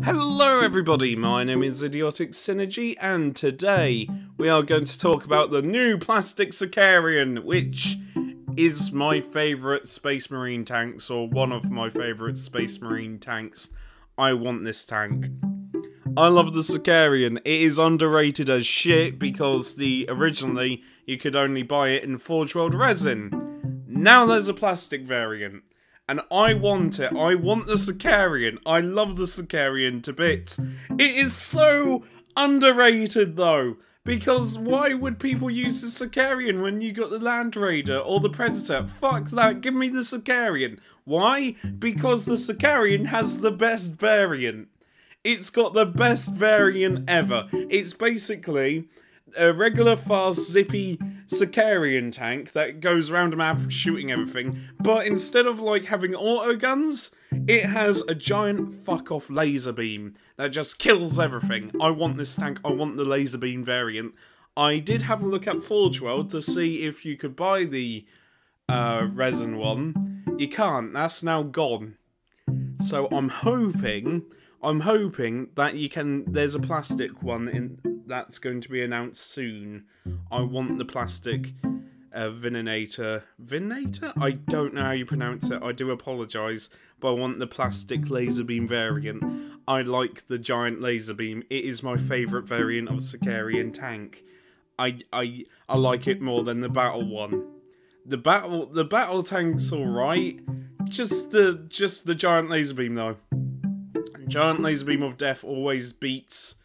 Hello everybody, my name is Idiotic Synergy, and today we are going to talk about the new plastic Sicaran, which is my favourite Space Marine tanks, or one of my favourite Space Marine tanks. I want this tank. I love the Sicaran. It is underrated as shit because originally you could only buy it in Forge World resin. Now there's a plastic variant. And I want it. I want the Sicaran. I love the Sicaran to bits. It is so underrated though. Because why would people use the Sicaran when you got the Land Raider or the Predator? Fuck that, give me the Sicaran. Why? Because the Sicaran has the best variant. It's got the best variant ever. It's basically a regular, fast, zippy Sicaran tank that goes around a map shooting everything, but instead of like having auto guns, it has a giant fuck-off laser beam that just kills everything. I want this tank, I want the laser beam variant. I did have a look at Forge World to see if you could buy the resin one. You can't, that's now gone. So I'm hoping that you can, there's a plastic one that's going to be announced soon. I want the plastic Vinator. Vinator? I don't know how you pronounce it, I do apologise, but I want the plastic laser beam variant. I like the giant laser beam. It is my favourite variant of Sicaran tank. I like it more than the battle one. The battle tank's alright. Just the giant laser beam though. Giant laser beam of death always beats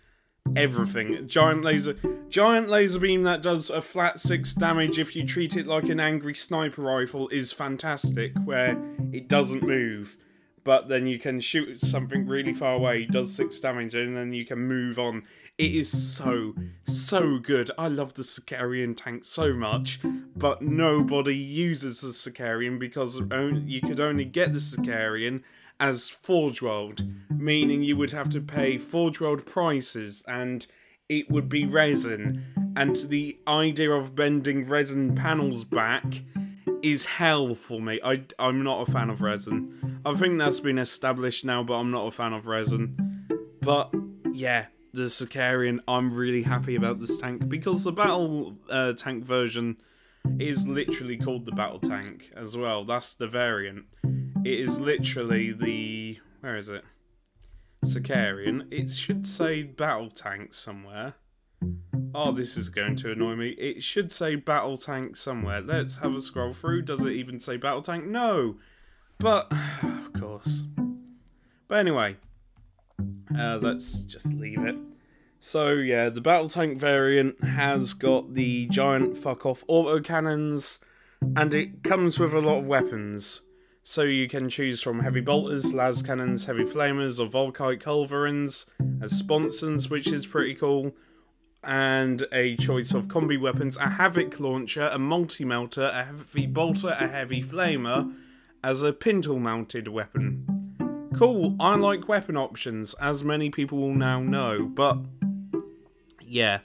everything. Giant laser beam that does a flat 6 damage if you treat it like an angry sniper rifle is fantastic, where it doesn't move, but then you can shoot something really far away, does 6 damage, and then you can move on. It is so good. I love the Sicaran tank so much, but nobody uses the Sicaran because you could only get the Sicaran as Forge World, meaning you would have to pay Forge World prices and it would be resin, and the idea of bending resin panels back is hell for me. I'm not a fan of resin. I think that's been established now, but I'm not a fan of resin. But yeah, the Sicaran, I'm really happy about this tank because the battle tank version is literally called the battle tank as well. That's the variant. It is literally the... where is it? Sicaran. It should say battle tank somewhere. Oh, this is going to annoy me. It should say battle tank somewhere. Let's have a scroll through. Does it even say battle tank? No! But, of course. But anyway, let's just leave it. So yeah, the battle tank variant has got the giant fuck-off autocannons, and it comes with a lot of weapons. So you can choose from heavy bolters, las cannons, heavy flamers, or volkite culverins as sponsons, which is pretty cool. And a choice of combi weapons, a havoc launcher, a multi-melter, a heavy bolter, a heavy flamer, as a pintle-mounted weapon. Cool, I like weapon options, as many people will now know, but yeah,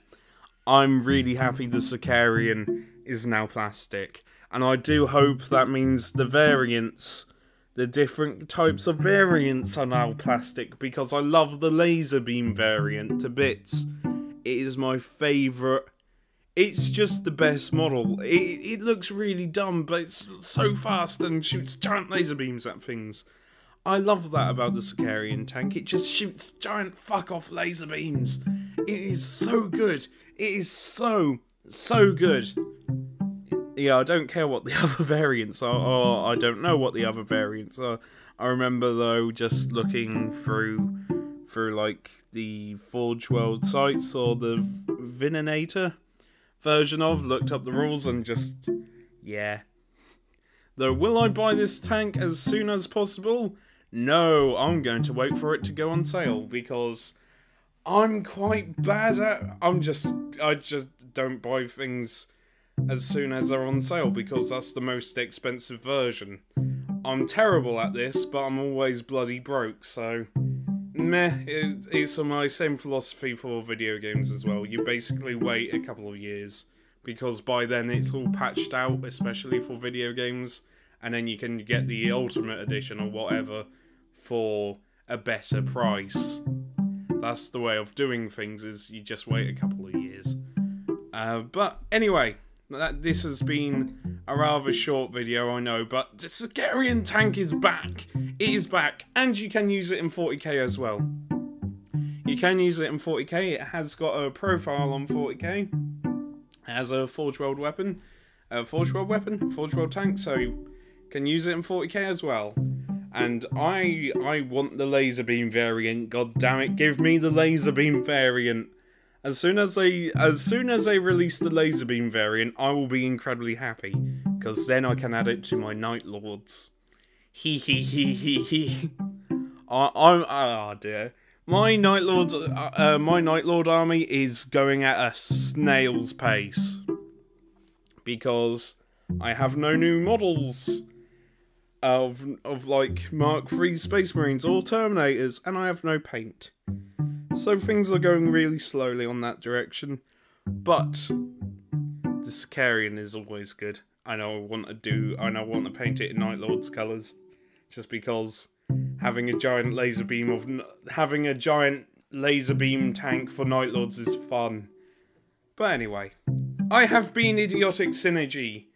I'm really happy the Sicaran is now plastic. And I do hope that means the variants, the different types of variants are now plastic, because I love the laser beam variant to bits. It is my favourite. It's just the best model. It looks really dumb, but it's so fast and shoots giant laser beams at things. I love that about the Sicaran tank. It just shoots giant fuck-off laser beams. It is so good. It is so good. Yeah, I don't care what the other variants are, or I don't know what the other variants are. I remember though just looking through like the Forge World sites or the Vinator version of, looked up the rules and just, yeah. Though, will I buy this tank as soon as possible? No, I'm going to wait for it to go on sale because I'm quite bad at, I just don't buy things as soon as they're on sale because that's the most expensive version. I'm terrible at this, but I'm always bloody broke, so meh. It's my same philosophy for video games as well. You basically wait a couple of years because by then it's all patched out, especially for video games, and then you can get the Ultimate Edition or whatever for a better price. That's the way of doing things, is you just wait a couple of years. But anyway, this has been a rather short video, I know, but the Sicaran tank is back. It is back, and you can use it in 40k as well. You can use it in 40k. It has got a profile on 40k. It has a Forge World weapon. Forge World tank, so you can use it in 40k as well. And I want the laser beam variant. God damn it, give me the laser beam variant. As soon as they release the laser beam variant, I will be incredibly happy, because then I can add it to my Night Lords. He. Oh dear. My Night Lord army is going at a snail's pace, because I have no new models of like Mark III Space Marines or Terminators, and I have no paint. So things are going really slowly on that direction. But the Sicaran is always good. I know I want to paint it in Night Lord's colours, just because having a giant laser beam tank for Night Lords is fun. But anyway, I have been Idiotic Synergy.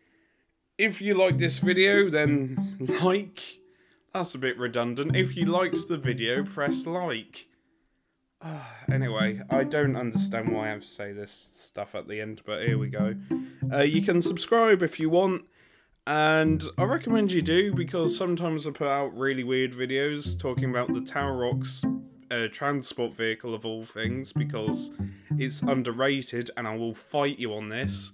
If you liked this video, then like. That's a bit redundant. If you liked the video, press like. Anyway, I don't understand why I have to say this stuff at the end, but here we go. You can subscribe if you want, and I recommend you do, because sometimes I put out really weird videos talking about the Tower Rocks transport vehicle of all things, because it's underrated, and I will fight you on this.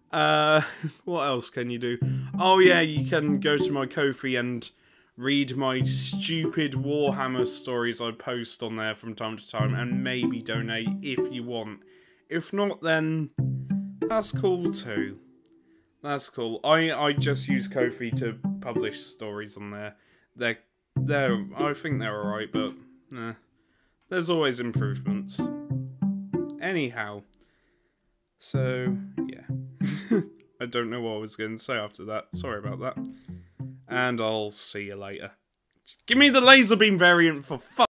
What else can you do? Oh yeah, you can go to my Ko-fi and read my stupid Warhammer stories I post on there from time to time, and maybe donate if you want. If not, then that's cool too. That's cool. I just use Ko-fi to publish stories on there. I think they're alright, but there's always improvements. Anyhow, so yeah. I don't know what I was going to say after that. Sorry about that. And I'll see you later. Give me the laser beam variant for fuck.